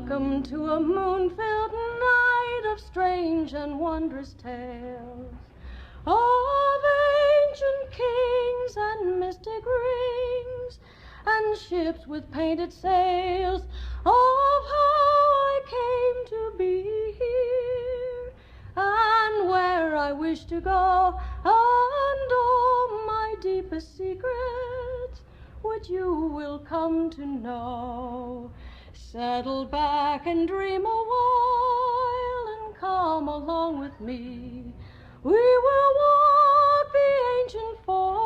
Welcome to a moon-filled night of strange and wondrous tales, of ancient kings and mystic rings, and ships with painted sails, of how I came to be here, and where I wish to go, and all my deepest secrets, which you will come to know. Settle back and dream a while, and come along with me. We will walk the ancient forests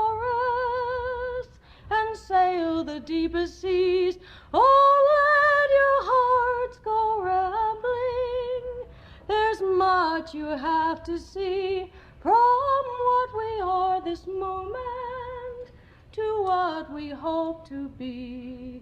and sail the deepest seas. Oh, let your hearts go rambling. There's much you have to see, from what we are this moment to what we hope to be.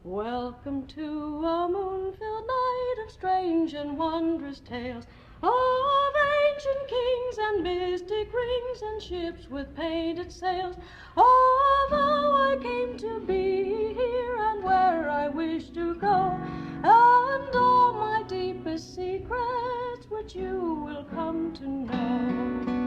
Welcome to a moon-filled night of strange and wondrous tales, of ancient kings and mystic rings, and ships with painted sails, of how I came to be here, and where I wish to go, and all my deepest secrets, which you will come to know.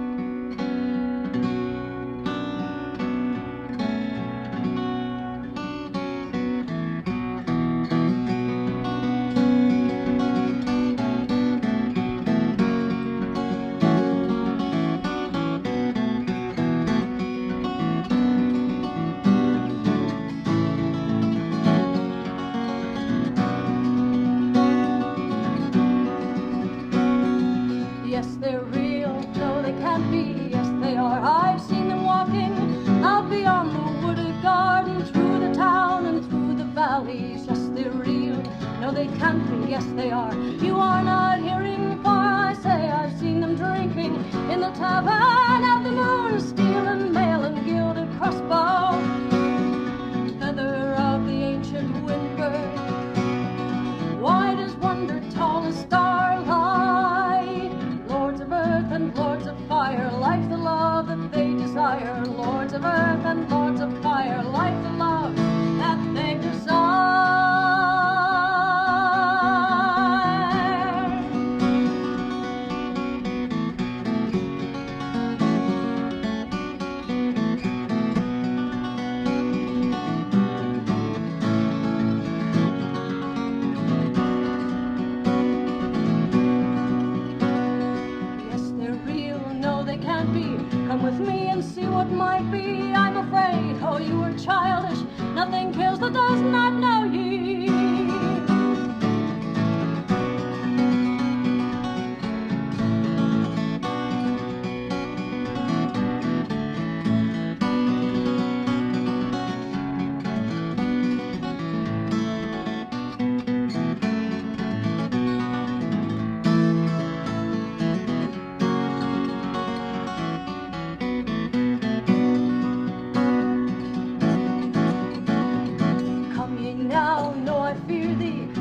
They can't be, yes they are. You are not hearing, for I say I've seen them drinking in the tavern of the moon, stealing mail and gilded crossbow, feather of the ancient windbird, wide as wonder, tall as starlight, lords of earth and lords of fire, like the love that they desire, lords of earth and lords of fire, like the love that they desire. With me and see what might be. I'm afraid, oh, you are childish. Nothing kills that does not know ye.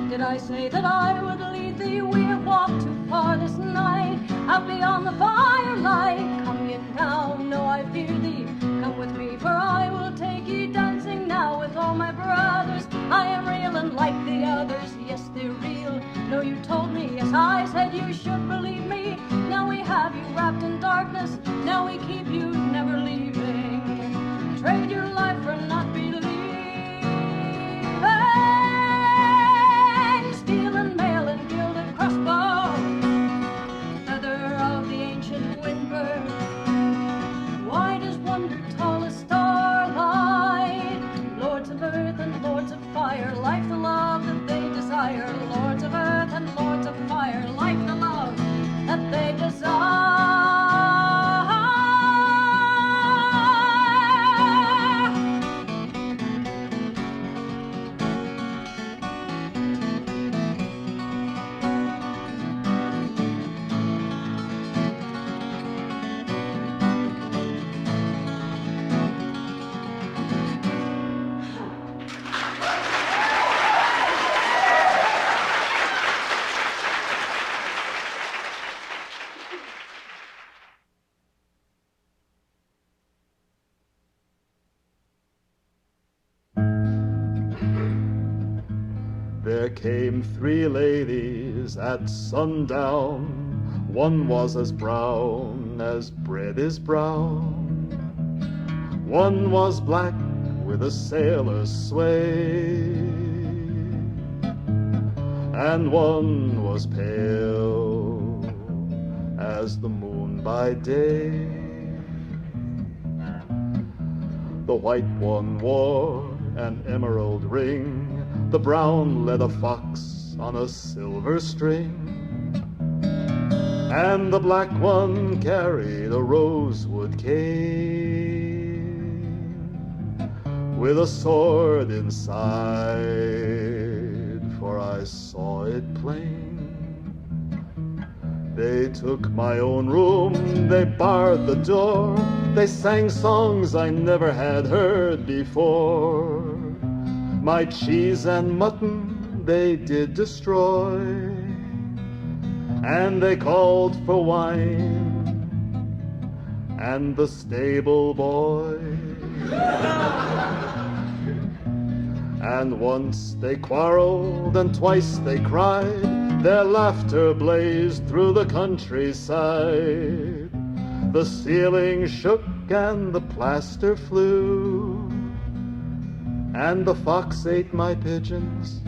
Did I say that I would lead thee? We have walked too far this night, out beyond the firelight. Come ye now, no, I fear thee. Come with me, for I will take ye dancing now with all my brothers. I am real and like the others, yes, they're real. No, you told me, yes, I said you should believe me. Now we have you wrapped in darkness, now we keep you never leaving. Trade your life for not believing. Mail and gilded crossbow, feather of the ancient windbird, There came 3 ladies at sundown. One was as brown as bread is brown. One was black with a sailor's sway, and one was pale as the moon by day. The white one wore an emerald ring, the brown led a fox on a silver string, and the black one carried a rosewood cane with a sword inside, for I saw it plain. They took my own room, they barred the door, they sang songs I never had heard before. My cheese and mutton they did destroy, and they called for wine and the stable boy. And once they quarreled and twice they cried, their laughter blazed through the countryside. The ceiling shook and the plaster flew, and the fox ate my pigeons,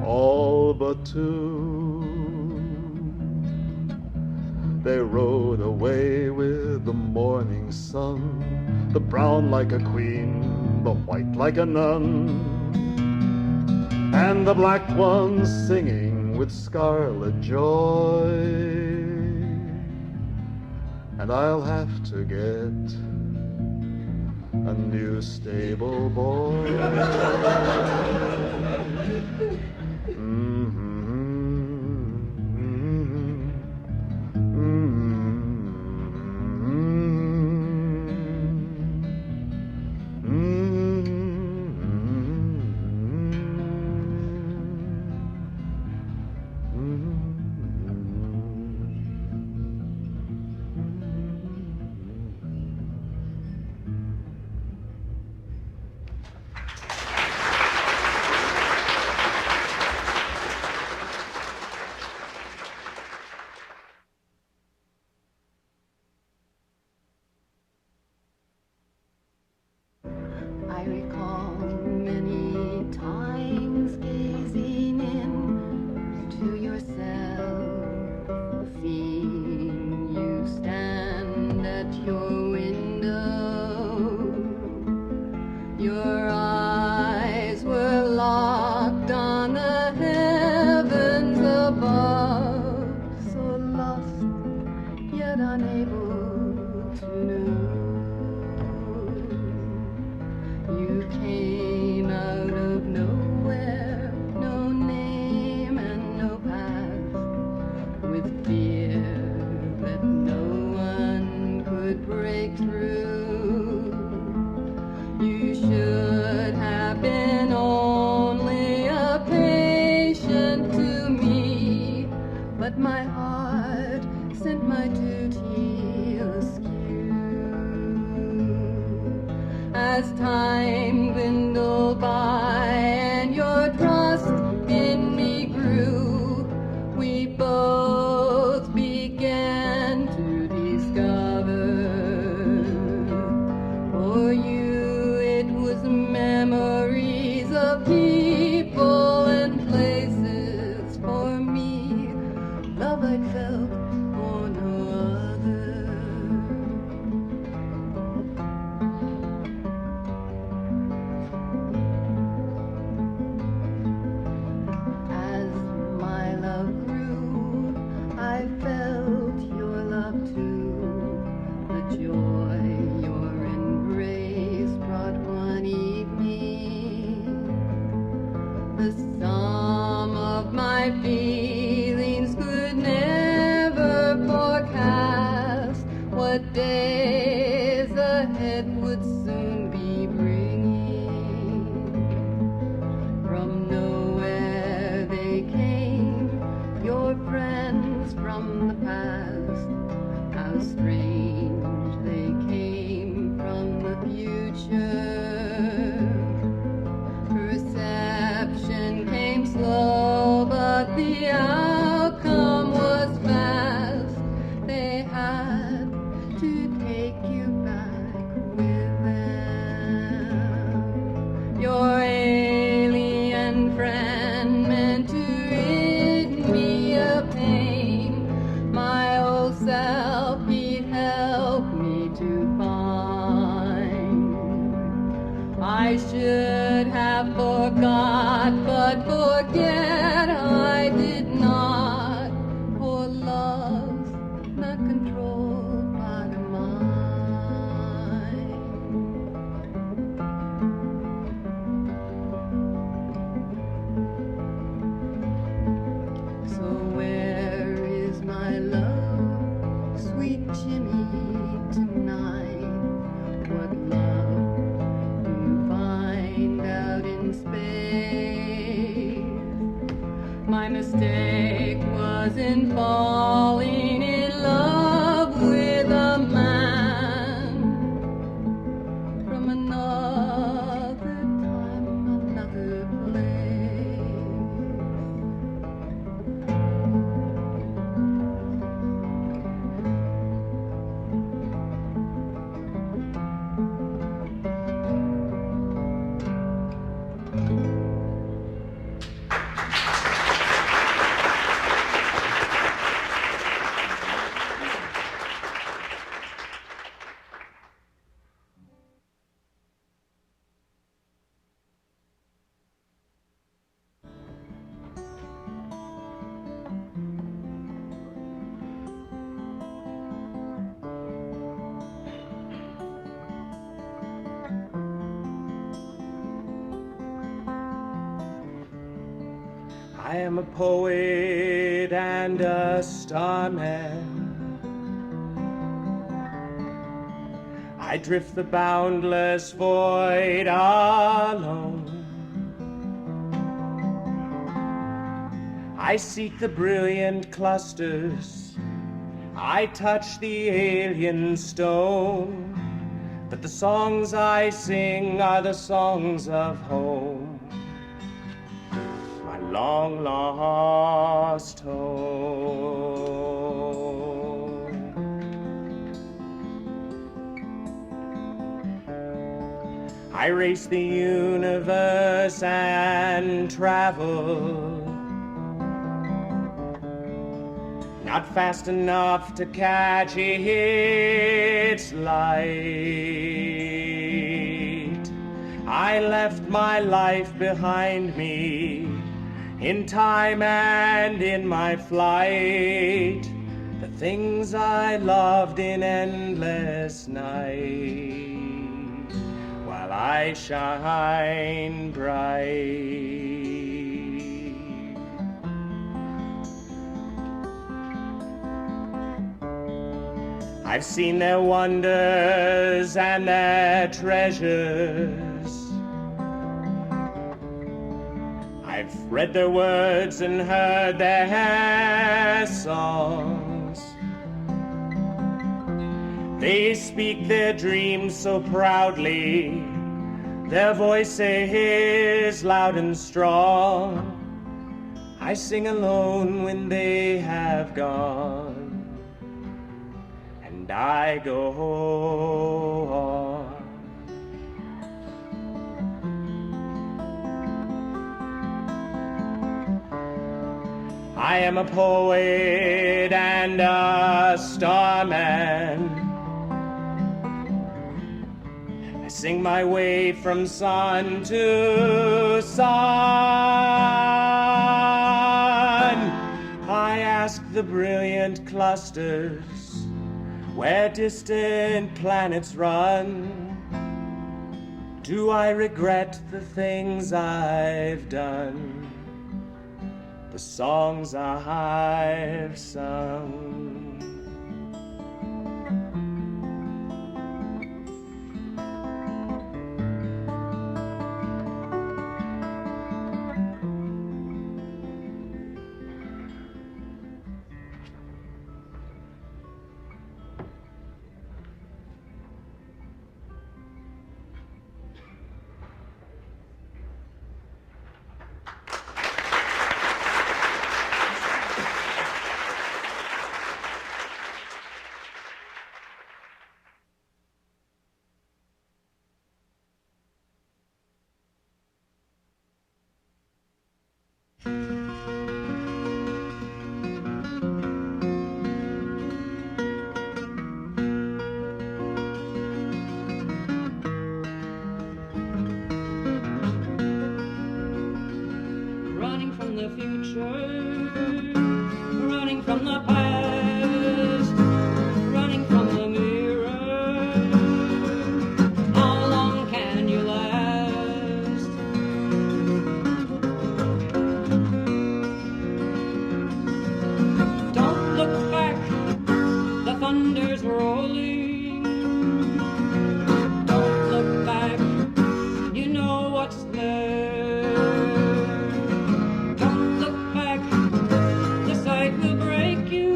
all but 2. They rode away with the morning sun, the brown like a queen, the white like a nun, and the black one singing with scarlet joy. And I'll have to get a new stable boy. Perception I should have forgot, but forget I did not, for love's not controlled by the mind. So where is my love, sweet Jimmy, tonight? What love do you find out in space? My mistake was in falling in love with a man from another time, another place. I am a poet and a starman. I drift the boundless void alone. I seek the brilliant clusters. I touch the alien stone. But the songs I sing are the songs of home. Long lost home. I race the universe and travel, not fast enough to catch its light. I left my life behind me in time and in my flight, the things I loved in endless night, while I shine bright. I've seen their wonders and their treasures. I've read their words and heard their songs. They speak their dreams so proudly, their voice is loud and strong. I sing alone when they have gone, and I go on. I am a poet and a starman. I sing my way from sun to sun. I ask the brilliant clusters where distant planets run. Do I regret the things I've done? The songs I've sung. the future, running from the past, running from the mirror. How long can you last? Don't look back, the thunder's rolling. Don't look back, you know what's there. Don't look back, the sight will break you.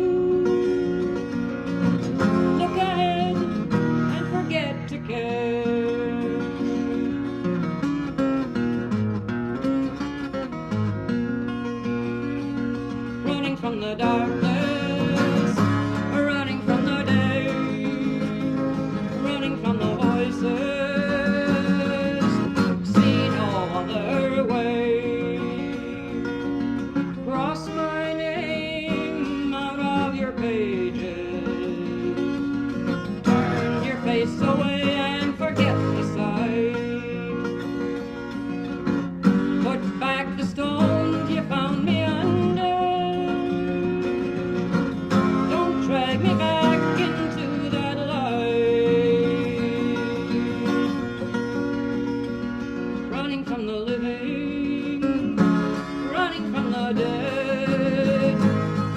Look ahead and forget to care. Running from the darkness, running from the day, running from the voices, see no other way. Cross my name out of your pages, turn your face away and forget the sight. Put back the stones you found me under. Don't drag me back into that light. Running from the living, running from the dead,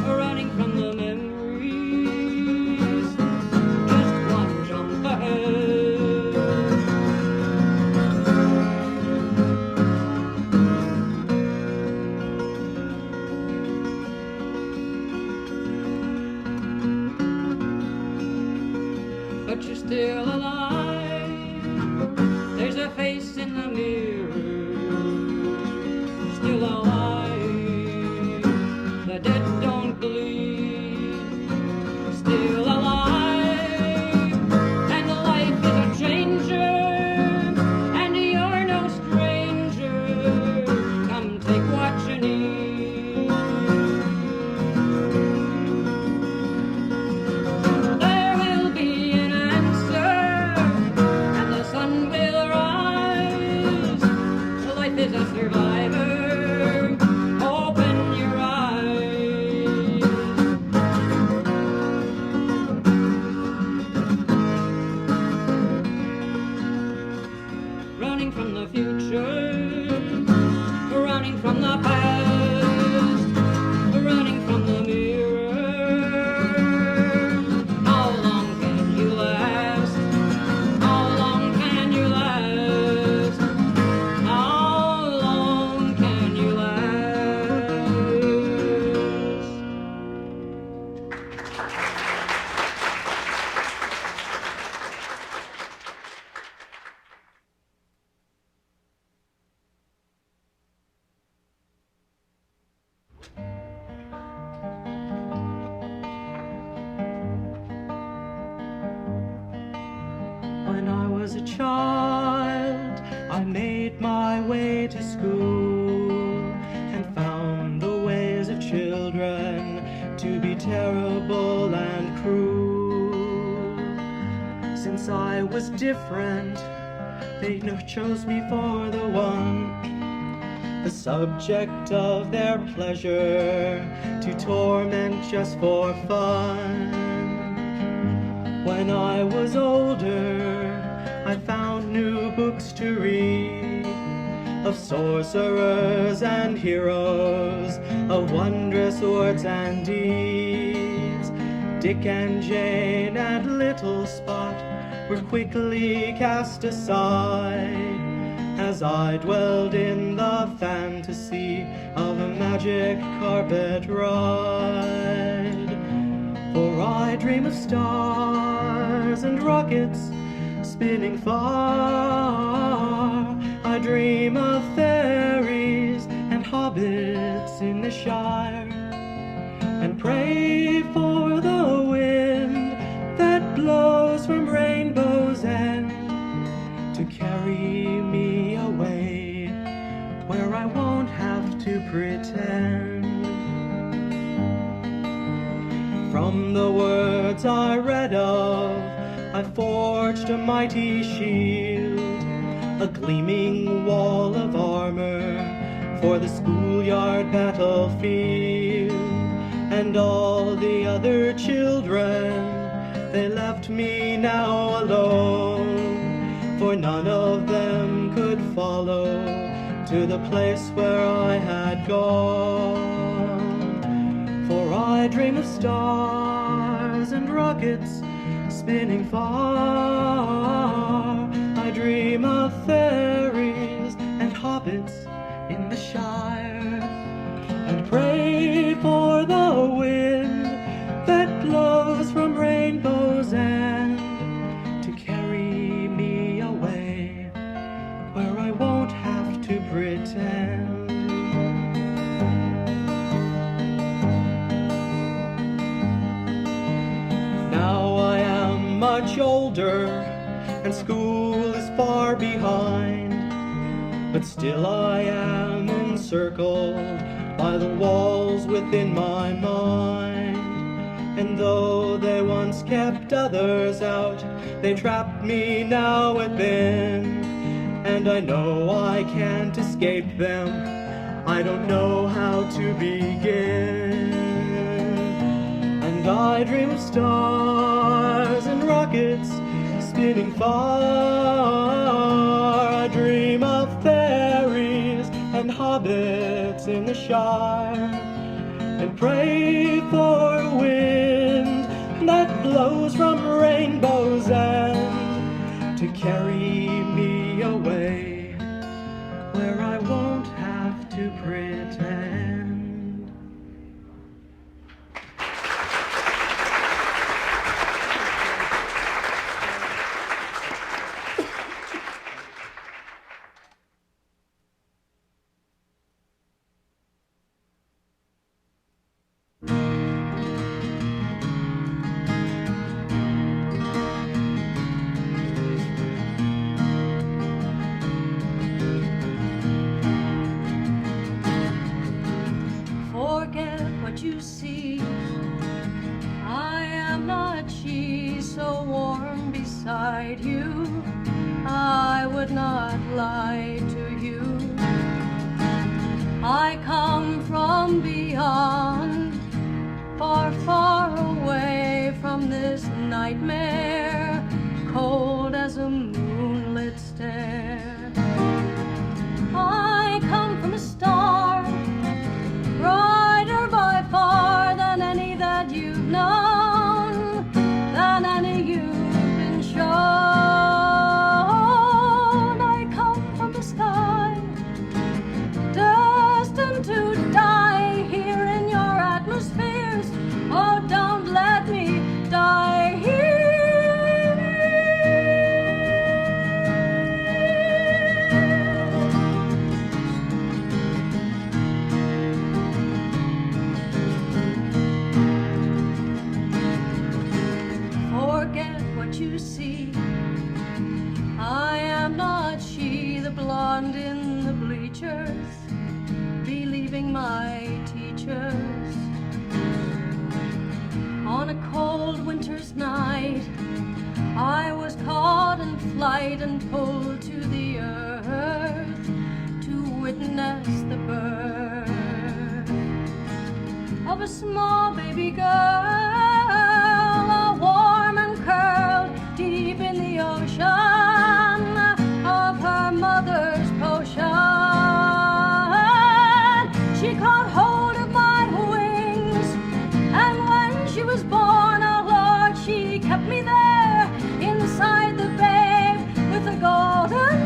running from the memories, just one jump ahead. But you're still alive. There's a face in the mirror. Still alive. The dead don't bleed. Still alive. And life is a changer. And you're no stranger. Come take what you need. There will be an answer, and the sun will rise. Life is a survivor. Open your eyes. Running from the future, running from the past, running from the mirror. How long can you last? How long can you last? How long can you last? When I was a child, I made my way to school and found the ways of children to be terrible and cruel. Since I was different, they chose me for the one, the subject of their pleasure, to torment just for fun. When I was older, I found new books to read, of sorcerers and heroes, of wondrous words and deeds. Dick and Jane and Little Spot were quickly cast aside, as I dwelled in the fantasy of a magic carpet ride. For I dream of stars and rockets spinning far. I dream of fairies and hobbits in the Shire, and pray for the wind that blows from Rainbow's End to carry me away where I won't have to pretend. From the words I read of, I forged a mighty shield, a gleaming wall of armor for the schoolyard graveyard battlefield, and all the other children, they left me now alone, for none of them could follow to the place where I had gone. For I dream of stars and rockets spinning far. I dream of fairies and hobbits in the Shire, and pray for the wind that blows from Rainbow's End to carry me away where I won't have to pretend. Now I am much older and school is far behind, but still I am encircled by the walls within my mind. And though they once kept others out, they trap me now within. And I know I can't escape them, I don't know how to begin. And I dream of stars and rockets spinning far. I dream of fairies and hobbits in the Shire, and pray for wind that blows from Rainbow's End to carry me away where I won't have to pretend. And pulled to the earth to witness the birth of a small baby girl, all warm and curled deep in the ocean of her mother's potion. She caught hold of my wings, and when she was born, oh Lord, she kept me there inside the babe with a golden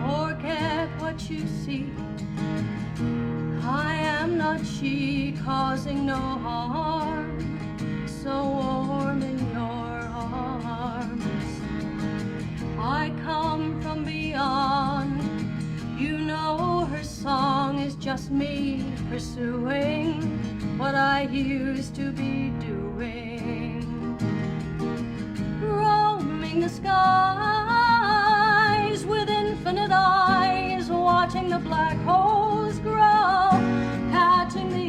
Forget what you see. I am not she, causing no harm, so warm in your arms. I come from beyond. You know her song is just me pursuing what I used to be doing. Roaming the skies with infinite eyes, watching the black holes grow, catching the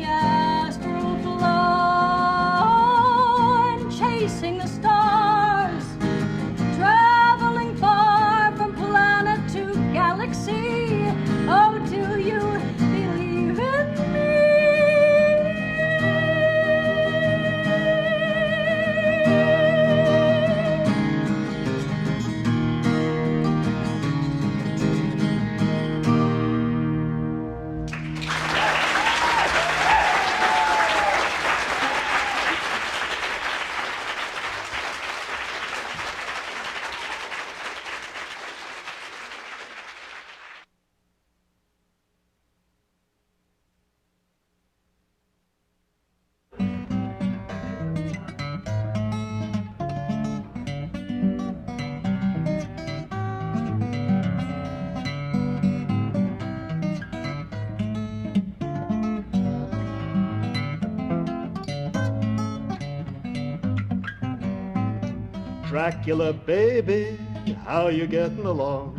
Dracula, baby, how you getting along?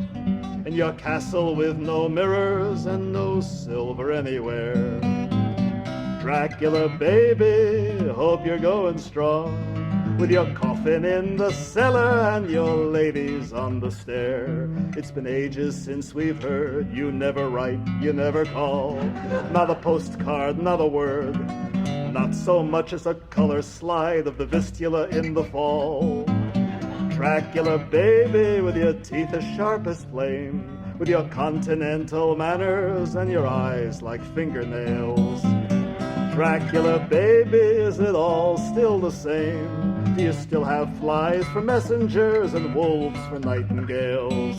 In your castle with no mirrors and no silver anywhere. Dracula, baby, hope you're going strong, with your coffin in the cellar and your ladies on the stair. It's been ages since we've heard you never write, you never call. Not a postcard, not a word, not so much as a color slide of the Vistula in the fall. Dracula, baby, with your teeth as sharp as flame, with your continental manners and your eyes like fingernails. Dracula, baby, is it all still the same? Do you still have flies for messengers and wolves for nightingales?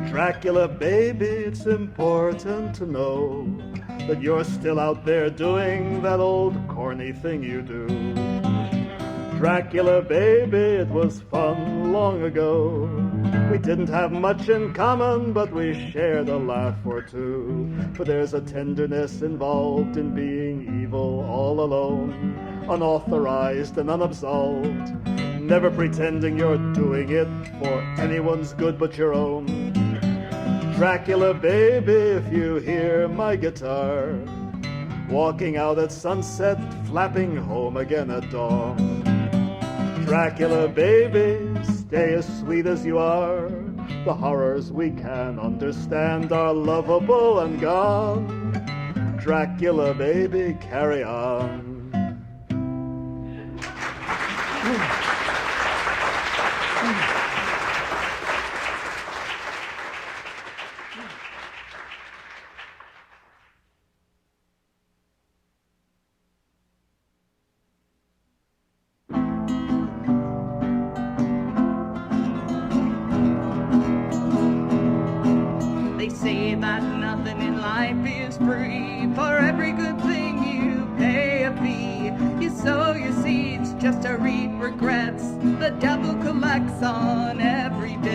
Dracula, baby, it's important to know that you're still out there doing that old corny thing you do. Dracula, baby, it was fun long ago. We didn't have much in common, but we shared a laugh or two. For there's a tenderness involved in being evil all alone, unauthorized and unabsolved, never pretending you're doing it for anyone's good but your own. Dracula, baby, if you hear my guitar, walking out at sunset, flapping home again at dawn. Dracula, baby, stay as sweet as you are. The horrors we can understand are lovable and gone. Dracula, baby, carry on. Just to reap regrets, the devil collects on every bit.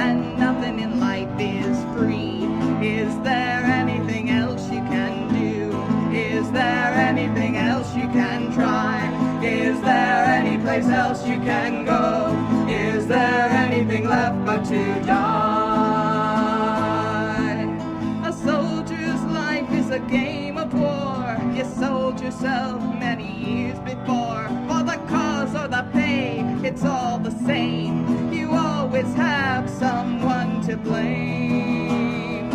And nothing in life is free. Is there anything else you can do? Is there anything else you can try? Is there any place else you can go? Is there anything left but to die? A soldier's life is a game of war. You sold yourself many years before, for the cause or the pay, it's all the same. You always have someone to blame.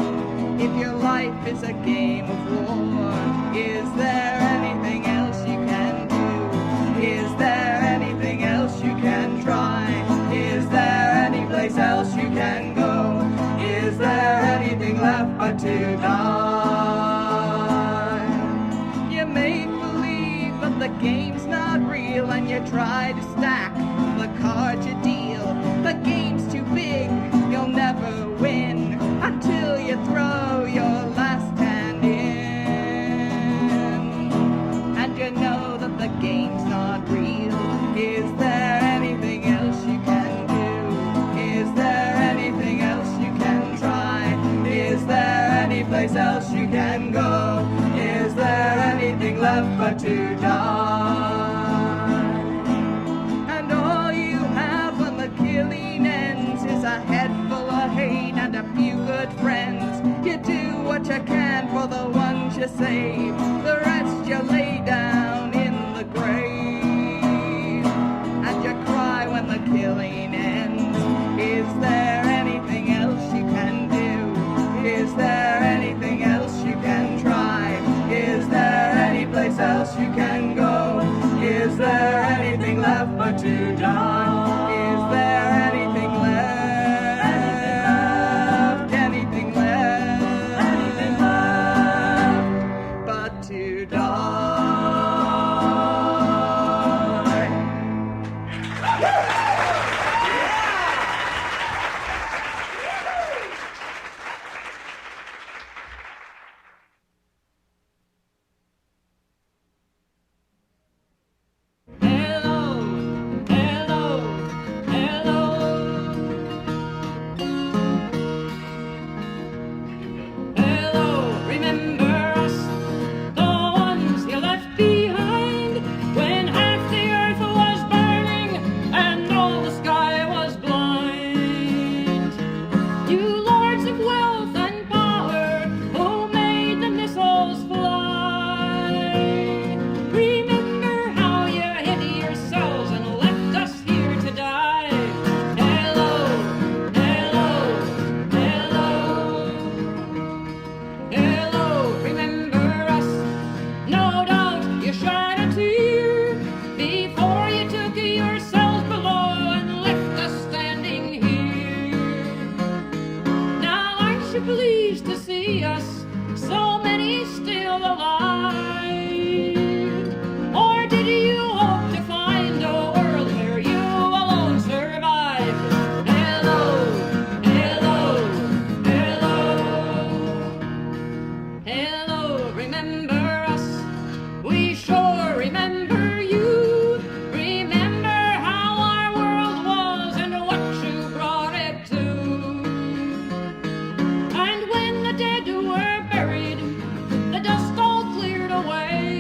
If your life is a game of war, is there anything else you can do? Is there anything else you can try? Is there any place else you can go? Is there anything left but to die? You make believe, but the game's not real, and you try to stack the cards you deal. The game's too big, you'll never win until you throw your last hand in. And you know that the game's not real. Is there anything else you can do? Is there anything else you can try? Is there any place else you can go? Is there anything left but to die? And all you have when the killing ends is a head full of hate and a few good friends. You do what you can for the ones you save. The rest you lay down in the grave. And you cry when the killing ends. Is there anything else you can do? Is there anything else you can try? Is there any place else you can go? Is there anything left but to die? Is there anything left? Anything left? Anything left but to die? you pleased to see us, so many still alive? Or did you hope to find a world where you alone survive? Hello, hello, hello. Hello, remember us? We sure remember you. Remember how our world was and what you brought it to. And when the dead were buried, the dust all cleared away,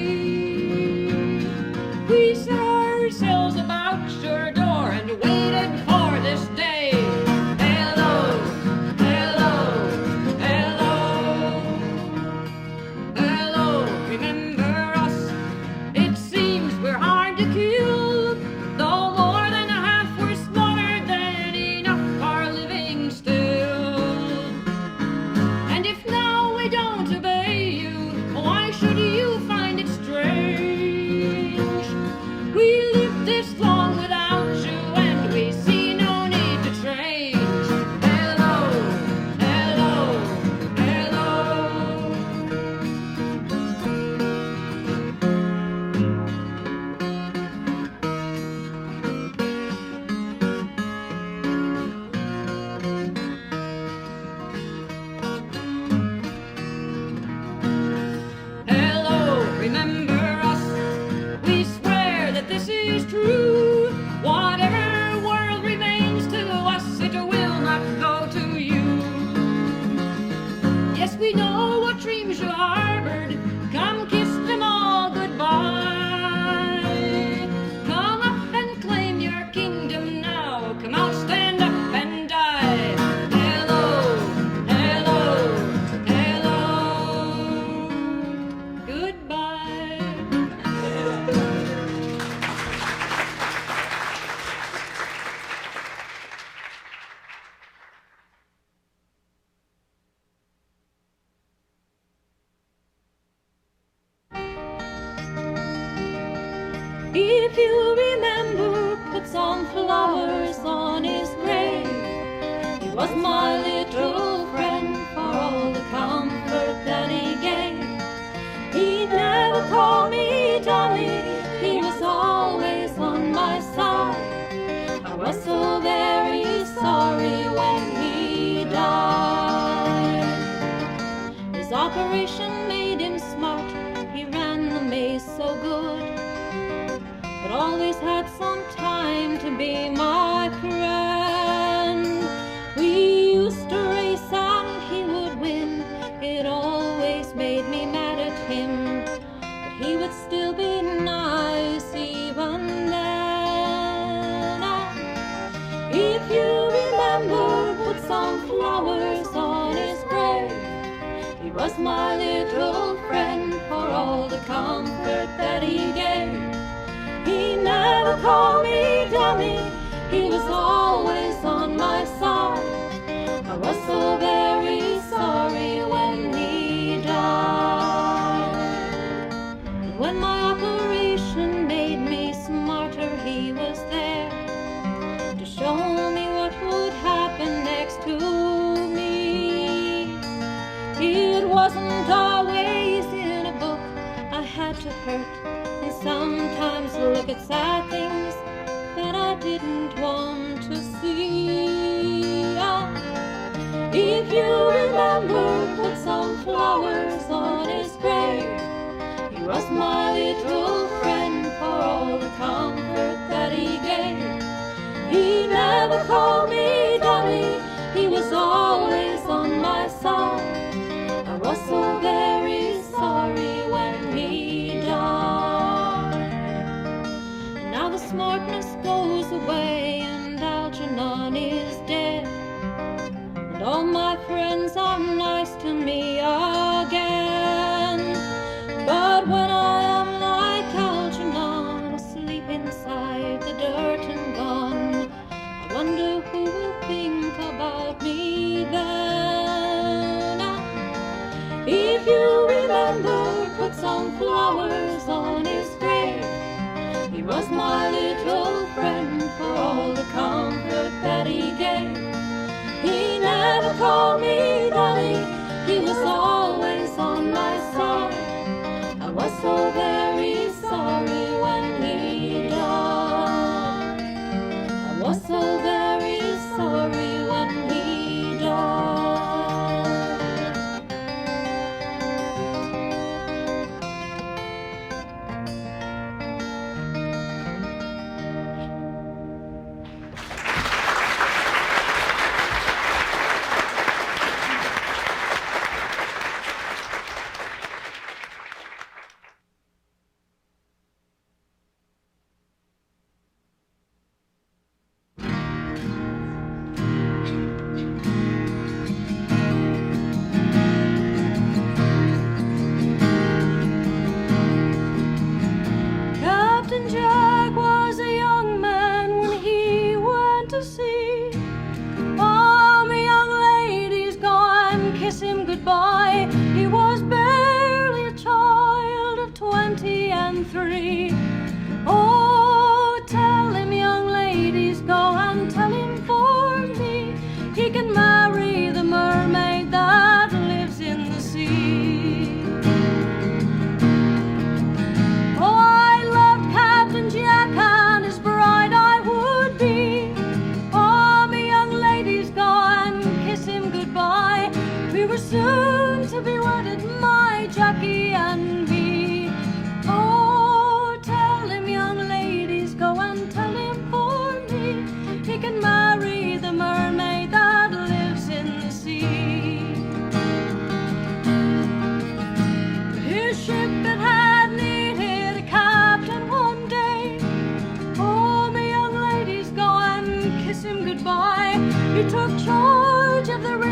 we set ourselves about your door and waited for this day. Hello, hello, hello. Hello, remember us? It seems we're hard to kill, though more than half were slaughtered, then enough are living still. And if now we don't obey you, why should you find it strange? We lived this long without you, and we see no need to change. Hello, hello, hello. Hello, remember us? We swear that this is true. Whatever world remains to us, it will not go to you. Yes, we know what dreams you harbored. Come kiss them all goodbye. Come up and claim your kingdom now. Come out, stand up and die. Hello, hello, hello. Goodbye. If you remember, put some flowers on his grave. He was my little friend, for all the comfort that he gave. He never called me dummy, he was always on my side. I was so very sorry when he died. His operation made him smart, he ran the maze so good, but always had some time to be my friend. We used to race and he would win. It always made me mad at him, but he would still be nice even then. If you remember, put some flowers on his grave. He was my little friend, for all the comfort that he gave. He never called me dummy, he was always on my side. I was so very sorry when he died. And when my operation made me smarter, he was there to show me what would happen next to me. It wasn't always in a book I had to hurt, and sometimes look at sad things that I didn't want to see. If you remember, put some flowers on his grave. He was my little friend, for all the comfort that he gave. He never called me dummy, he was always on my side. I was so very sorry when he died. Now the smartness goes away and Algernon is dead, and all my friends are nice to me again. But when I am like Algernon, asleep inside the dirt and gone, I wonder who will think about me then. If you remember, put some flowers on his grave. He was my little friend, for all the comfort that he gave. He never called me dummy,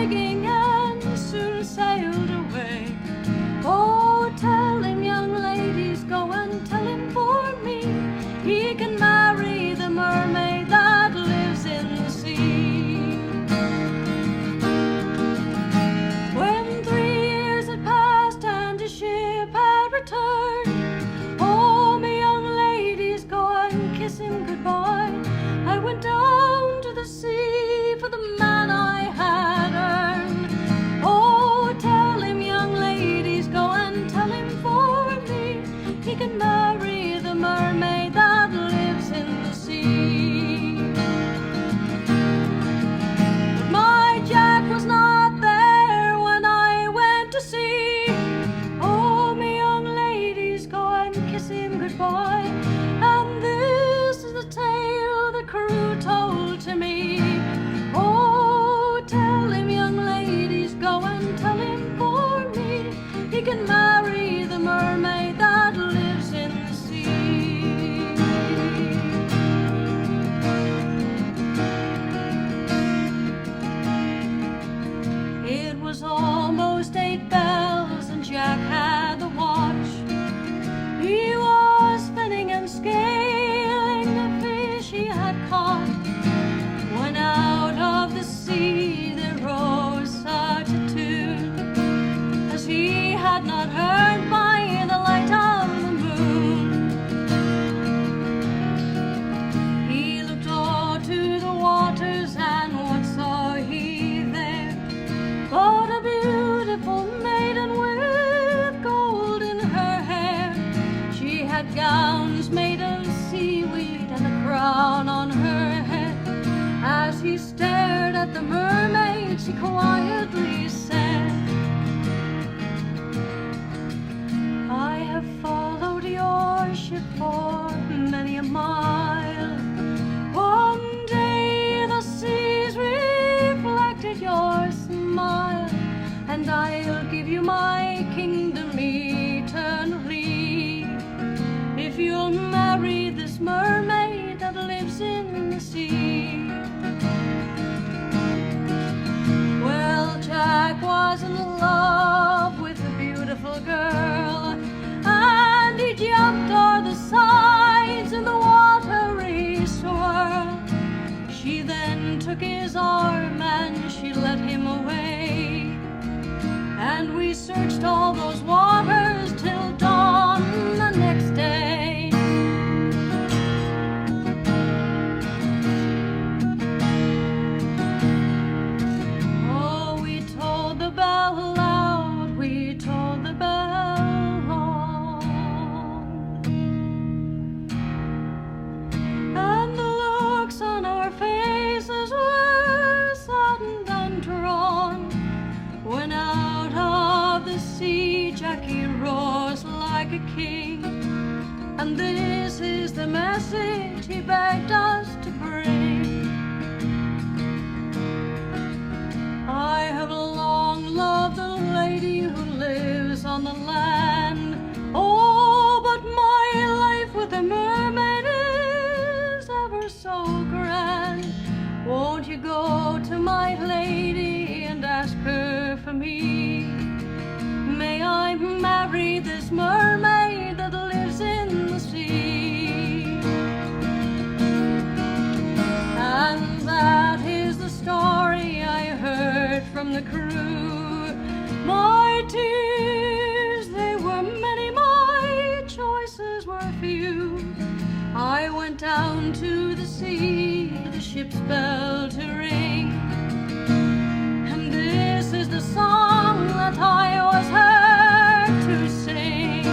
rigging and soon sailed away. Oh, tell him, young ladies, go and tell him for me, he can marry the mermaid that lives in the sea. When 3 years had passed and his ship had returned, oh, me young ladies, go and kiss him goodbye. I went down to the sea for the man I had earned. Oh, tell him, young ladies, go and tell him for me, he can marry the mermaid that lives in the sea. But my Jack was not there when I went to sea. Oh, me young ladies, go and kiss him goodbye. And this is the tale the crew told to me. Oh, tell him, young ladies, go and tell him for me, he can marry the mermaid that lives in the sea. It was almost 8 bells and Jack had the watch. He was spinning and scaling the fish he had caught, when out of the sea there rose such a tune as he had not heard by the light of the moon. He looked all to the waters, and what saw he there but a beautiful maiden with gold in her hair. She had gowns made of seaweed and a crown on her head. As he stared at the mermaid, she quietly said, I have followed your ship for many a mile. One day the seas reflected your smile, and I'll give you my kingdom eternally if you'll marry this mermaid that lives in the sea. Well, Jack was in love with a beautiful girl, and he jumped o'er the sides in the watery swirl. She then took his arm and she led him away, and we searched all those waters till dawn the next day. Oh, we told the bell loud, we told the bell long, and the looks on our faces were saddened and drawn, when out of the sea Jackie rose like a king, and this is the message he begged us to bring. I have long loved the lady who lives on the land. Oh, but my life with a mermaid is ever so grand. Won't you go to my lady and ask her for me? May I marry this mermaid that lives in the sea? And that is the story I heard from the crew. My tears, they were many, my choices were few. I went down to the sea, the ship's bell to ring, and this is the song that I was heard to sing.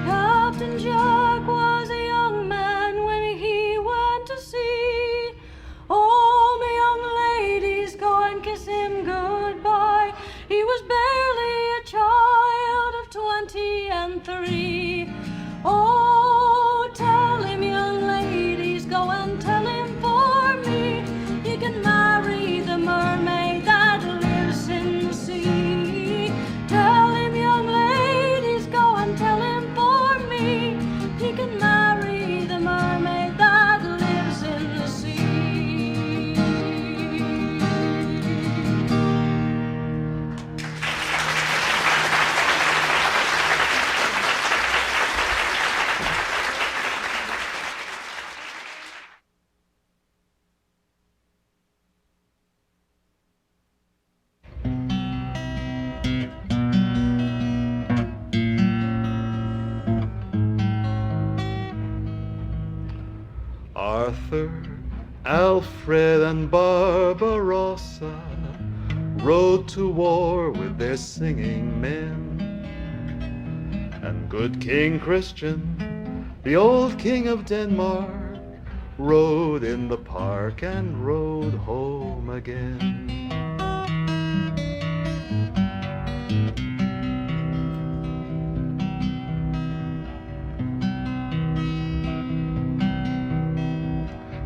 Captain Jack was a young man when he went to sea. Oh, my young ladies, go and kiss him goodbye. He was barely a child of 23. Arthur, Alfred, and Barbarossa rode to war with their singing men. And good King Christian, the old king of Denmark, rode in the park and rode home again.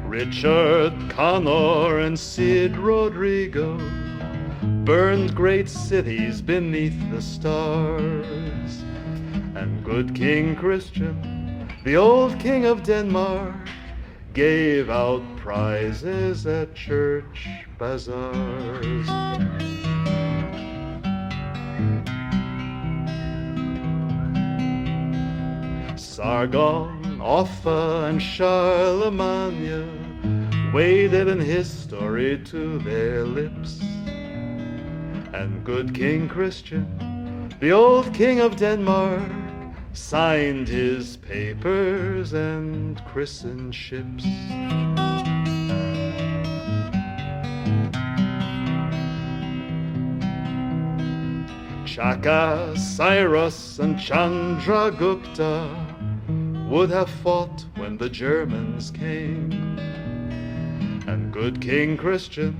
Richard, Connor, and Cid Rodrigo burned great cities beneath the stars. And good King Christian, the old king of Denmark, gave out prizes at church bazaars. Sargon, Offa, and Charlemagne waded in history to their lips. And good King Christian, the old king of Denmark, signed his papers and christened ships. Shaka, Cyrus, and Chandragupta would have fought when the Germans came. And good King Christian,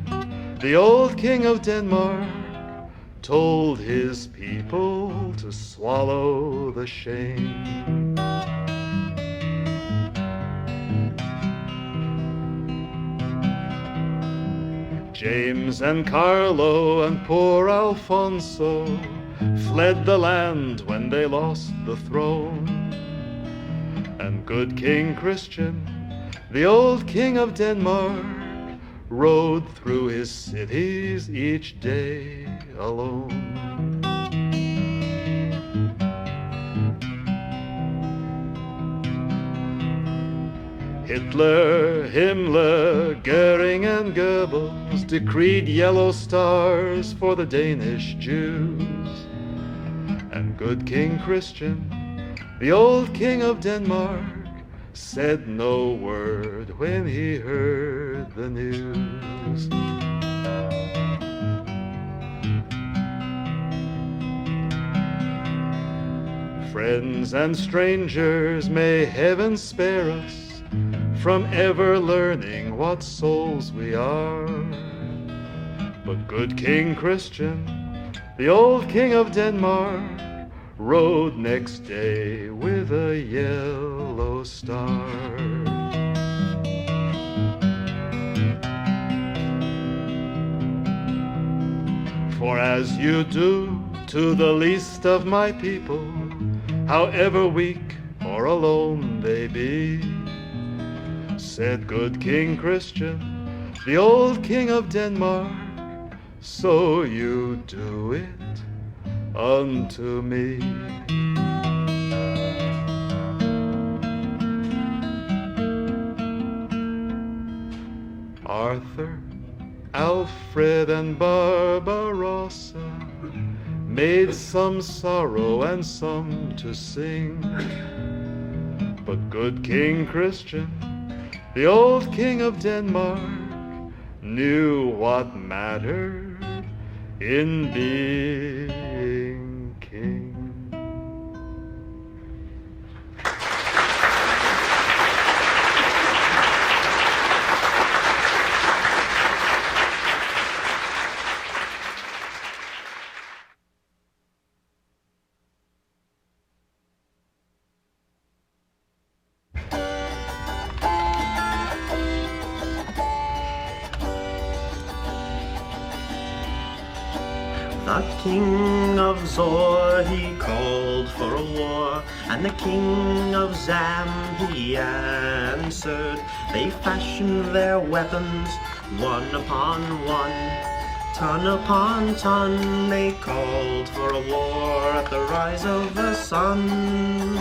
the old king of Denmark, told his people to swallow the shame. James and Carlo and poor Alfonso fled the land when they lost the throne. And good King Christian, the old king of Denmark, rode through his cities each day alone. Hitler, Himmler, Goering, and Goebbels decreed yellow stars for the Danish Jews. And good King Christian, the old king of Denmark, said no word when he heard the news. Friends and strangers, may heaven spare us from ever learning what souls we are. But good King Christian, the old king of Denmark, rode next day with a yellow star. For as you do to the least of my people, however weak or alone they be, said good King Christian, the old king of Denmark, so you do it unto me. Arthur, Alfred, and Barbarossa made some sorrow and some to sing. But good King Christian, the old king of Denmark, knew what mattered in being king. The king of Zor, he called for a war, and the king of Zam, he answered. They fashioned their weapons, one upon one, ton upon ton. They called for a war at the rise of the sun.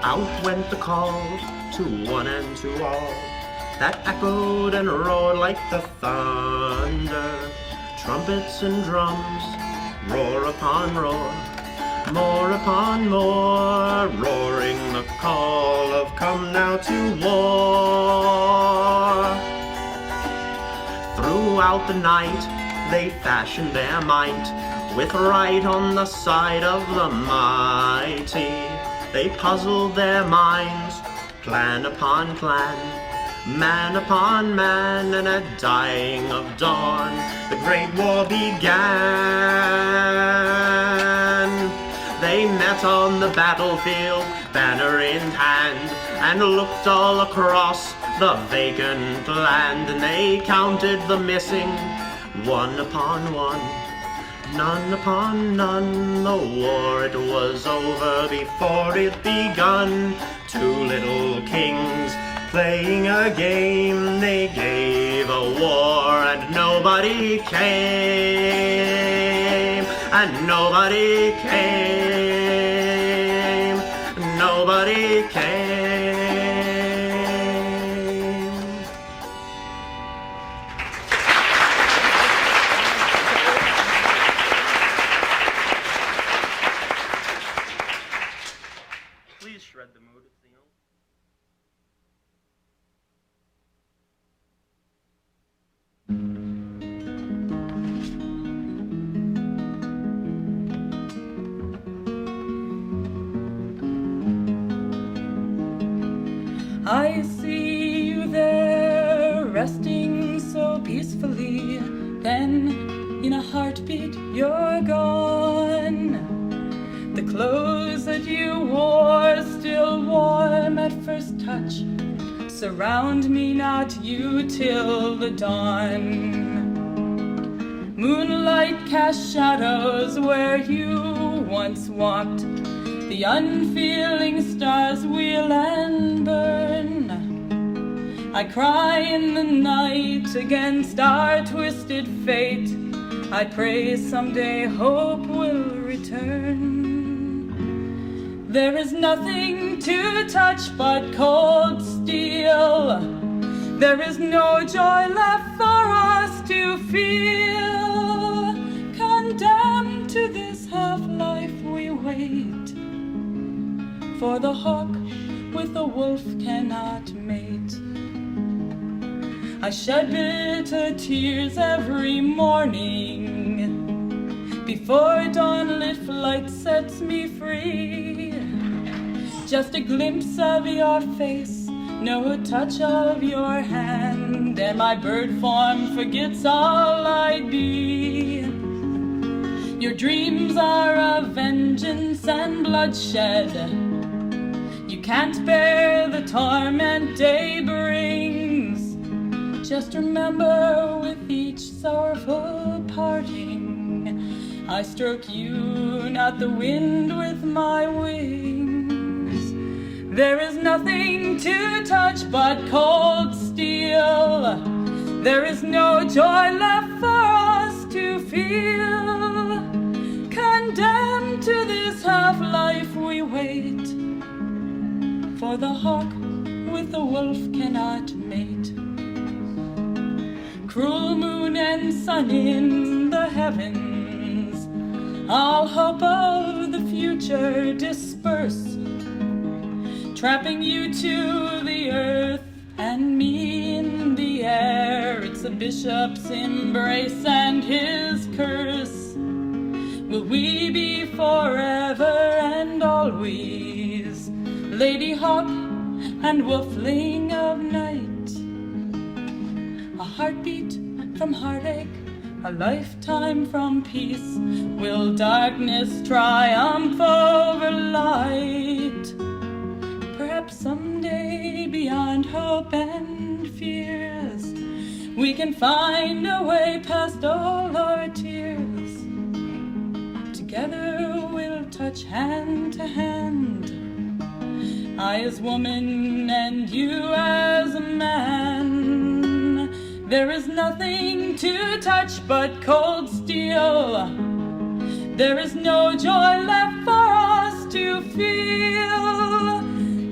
Out went the call to one and to all, that echoed and roared like the thunder. Trumpets and drums, roar upon roar, more upon more, roaring the call of come now to war. Throughout the night they fashioned their might, with right on the side of the mighty. They puzzled their minds, plan upon plan, man upon man, and at dying of dawn, the great war began. They met on the battlefield, banner in hand, and looked all across the vacant land, and they counted the missing, one upon one, none upon none. The war, it was over before it begun. Two little kings playing a game, they gave a war, and nobody came, and nobody came, nobody came. Please shred the mood, Theo. I see you there, resting so peacefully. Then, in a heartbeat, you're gone. The clothes that you wore, still warm at first touch, surround me, not you, till the dawn. Moonlight casts shadows where you once walked. The unfeeling stars wheel and burn. I cry in the night against our twisted fate. I pray someday hope will return. There is nothing to touch but cold steel. There is no joy left for us to feel. Condemned to this half-life we wait. For the hawk with the wolf cannot mate. I shed bitter tears every morning before dawn-lit flight sets me free. Just a glimpse of your face, no touch of your hand, and my bird form forgets all I'd be. Your dreams are of vengeance and bloodshed. You can't bear the torment day brings. Just remember, with each sorrowful parting, I stroke you, not the wind, with my wings. There is nothing to touch but cold steel. There is no joy left for us to feel. Condemned to this half-life we wait. For the hawk with the wolf cannot mate. Cruel moon and sun in the heavens, all hope of the future disperse, trapping you to the earth and me in the air. It's a bishop's embrace and his curse. Will we be forever and always Lady Hawk and wolfling of night? A heartbeat from heartache, a lifetime from peace. Will darkness triumph over light? Perhaps someday, beyond hope and fears, we can find a way past all our tears. Together we'll touch hand to hand, I as woman and you as a man. There is nothing to touch but cold steel. There is no joy left for us to feel.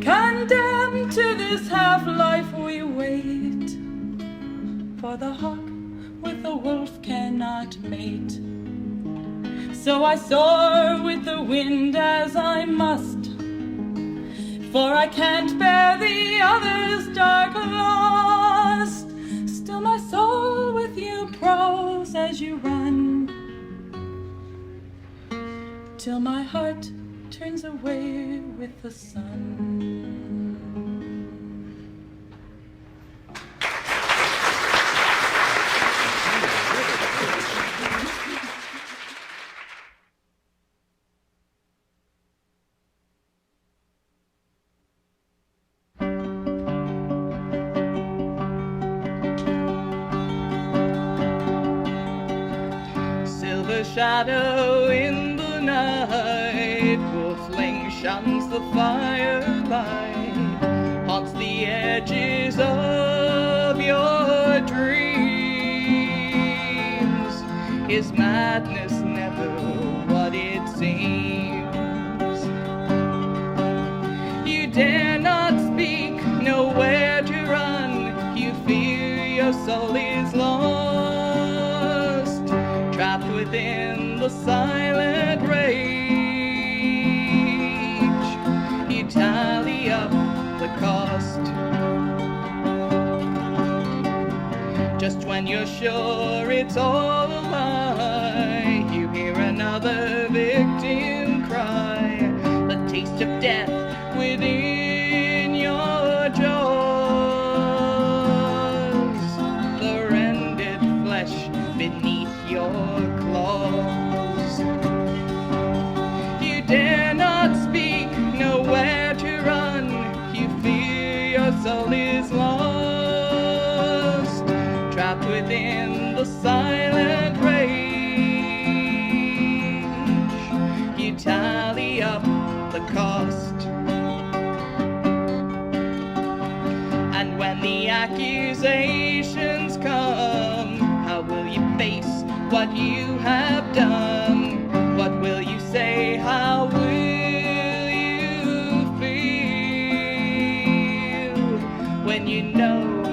Condemned to this half-life we wait. For the hawk with the wolf cannot mate. So I soar with the wind as I must, for I can't bear the other's dark lust. Still my soul with you prose as you run, till my heart turns away with the sun. Shadow in the night, wolfling shuns the firelight, haunts the edges of your dreams. Is madness never what it seems? You dare not speak, nowhere to run, you fear your soul is lost, trapped within the silent rage. You tally up the cost. Just when you're sure it's all a lie, you hear another victim cry, the taste of death within your jaws, the rended flesh beneath your claws. You dare not speak, nowhere to run, you fear your soul is lost, trapped within the silent rage. You tally up the cost. And when the accusations come, how will you face what you have done? What will you say? How will you feel when you know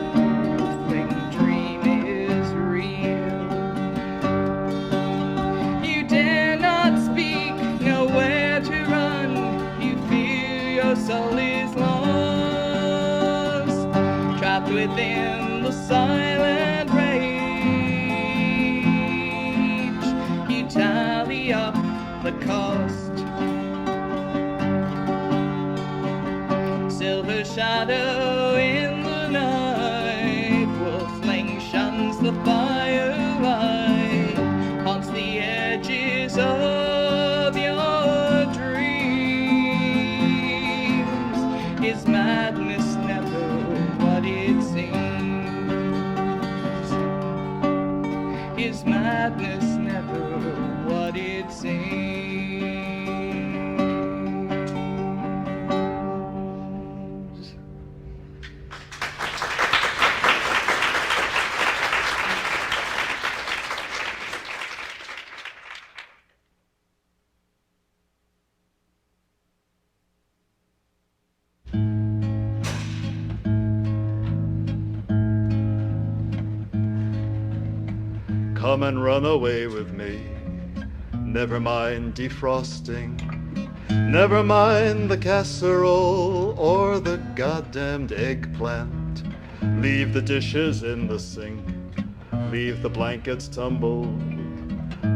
the dream is real? You dare not speak, nowhere to run, you fear your soul is lost, trapped within the silent rage. You tally up the cost. Silver shadow in the night, wolfling shuns the firelight, haunts the edges of your dreams. Is madness never what it seems? Is madness never what it seems? Come and run away with me. Never mind defrosting. Never mind the casserole or the goddamned eggplant. Leave the dishes in the sink. Leave the blankets tumbled.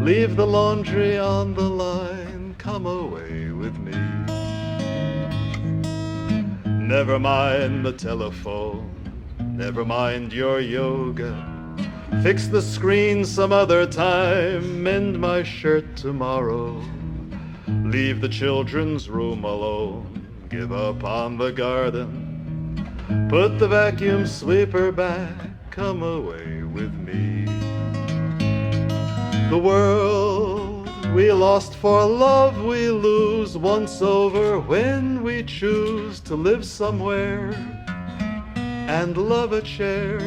Leave the laundry on the line. Come away with me. Never mind the telephone. Never mind your yoga. Fix the screen some other time, mend my shirt tomorrow. Leave the children's room alone, give up on the garden. Put the vacuum sweeper back, come away with me. The world we lost for love we lose once over when we choose to live somewhere and love a chair.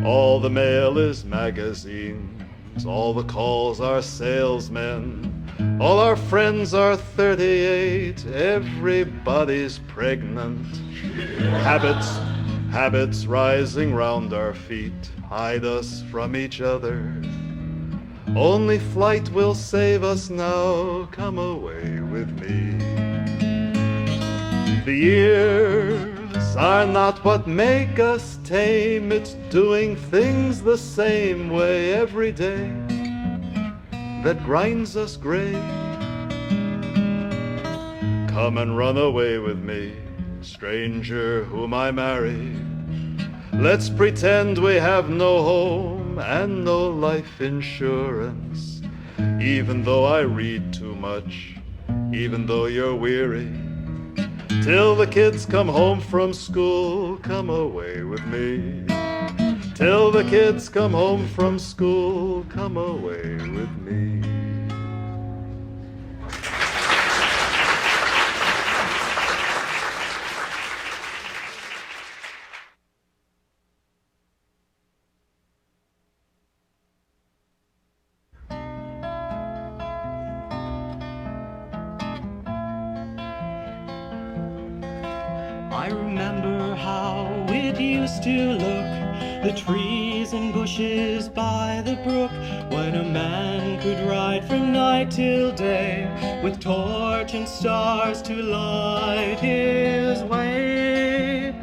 All the mail is magazines, all the calls are salesmen, all our friends are 38, everybody's pregnant. Habits rising round our feet hide us from each other. Only flight will save us now, come away with me. The years are not what make us tame, it's doing things the same way every day that grinds us gray. Come and run away with me, stranger whom I marry. Let's pretend we have no home and no life insurance. Even though I read too much, even though you're weary, till the kids come home from school, come away with me. Till the kids come home from school, come away with me. I remember how it used to look, the trees and bushes by the brook, when a man could ride from night till day, with torch and stars to light his way.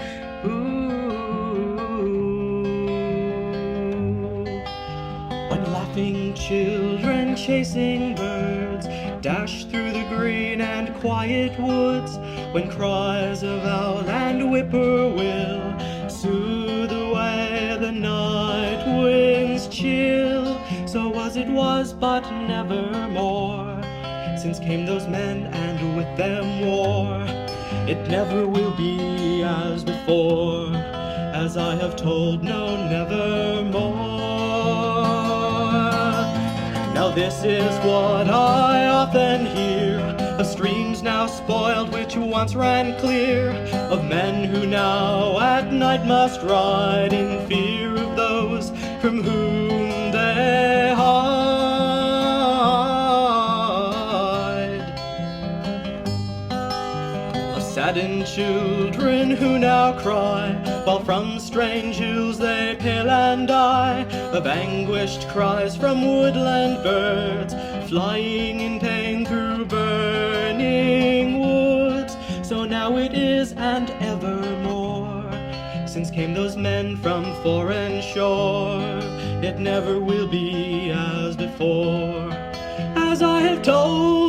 When laughing children chasing birds dash through the green and quiet woods, when cries of owl and whippoorwill soothe away the night wind's chill, so was it was, but nevermore, since came those men and with them war. It never will be as before, as I have told, no, nevermore. Now this is what I often hear, of streams now spoiled which once ran clear, of men who now at night must ride in fear of those from whom they hide. Of saddened children who now cry, while from strange hills they pale and die, of anguished cries from woodland birds, flying in pain through burning woods. So now it is and evermore, since came those men from foreign shore. It never will be as before, as I have told.